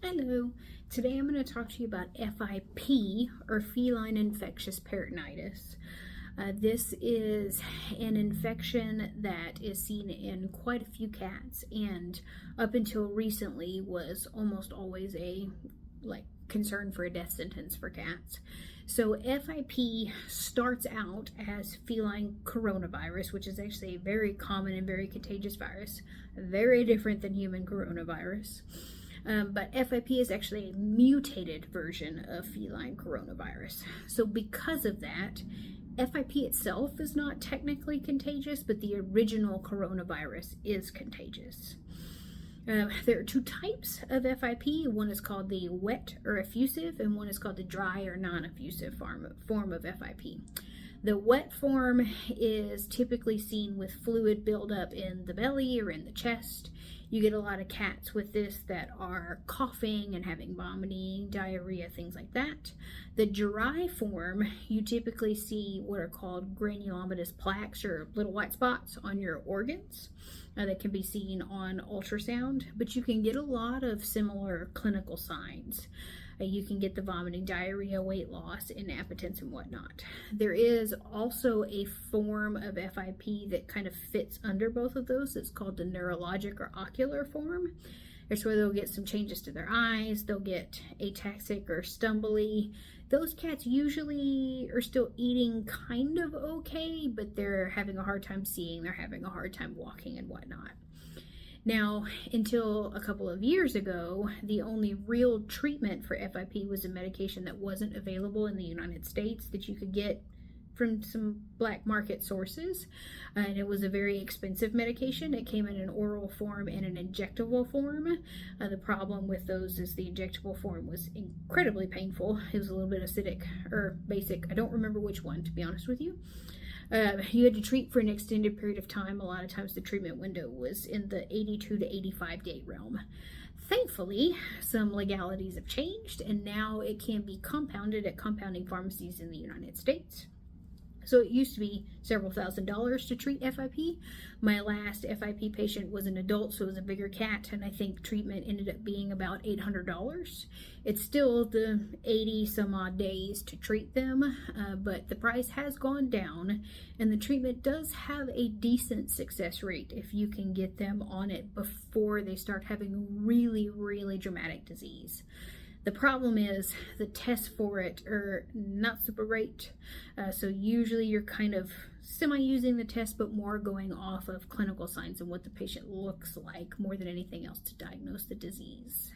Hello, today I'm going to talk to you about FIP, or feline infectious peritonitis. This is an infection that is seen in quite a few cats, and up until recently was almost always a concern for a death sentence for cats. So FIP starts out as feline coronavirus, which is actually a very common and very contagious virus, very different than human coronavirus. But FIP is actually a mutated version of feline coronavirus. So because of that, FIP itself is not technically contagious, but the original coronavirus is contagious. There are two types of FIP. One is called the wet or effusive, and one is called the dry or non-effusive form of FIP. The wet form is typically seen with fluid buildup in the belly or in the chest. You get a lot of cats with this that are coughing and having vomiting, diarrhea, things like that. The dry form, you typically see what are called granulomatous plaques, or little white spots on your organs that can be seen on ultrasound, but you can get a lot of similar clinical signs. You can get the vomiting, diarrhea, weight loss, inappetence, and whatnot. There is also a form of FIP that kind of fits under both of those. It's called the neurologic or ocular form. It's where they'll get some changes to their eyes. They'll get ataxic or stumbly. Those cats usually are still eating kind of okay, but they're having a hard time seeing. They're having a hard time walking and whatnot. Now, until a couple of years ago, the only real treatment for FIP was a medication that wasn't available in the United States that you could get from some black market sources, and it was a very expensive medication. It came in an oral form and an injectable form. The problem with those is the injectable form was incredibly painful. It was a little bit acidic or basic. I don't remember which one, to be honest with you. You had to treat for an extended period of time. A lot of times the treatment window was in the 82 to 85 day realm. Thankfully, some legalities have changed, and now it can be compounded at compounding pharmacies in the United States. So it used to be several $1,000s to treat FIP. My last FIP patient was an adult, so it was a bigger cat, and I think treatment ended up being about $800. It's still the 80 some odd days to treat them, but the price has gone down, and the treatment does have a decent success rate if you can get them on it before they start having really, really dramatic disease. The problem is the tests for it are not super great. So usually you're kind of semi-using the test, but more going off of clinical signs and what the patient looks like more than anything else to diagnose the disease.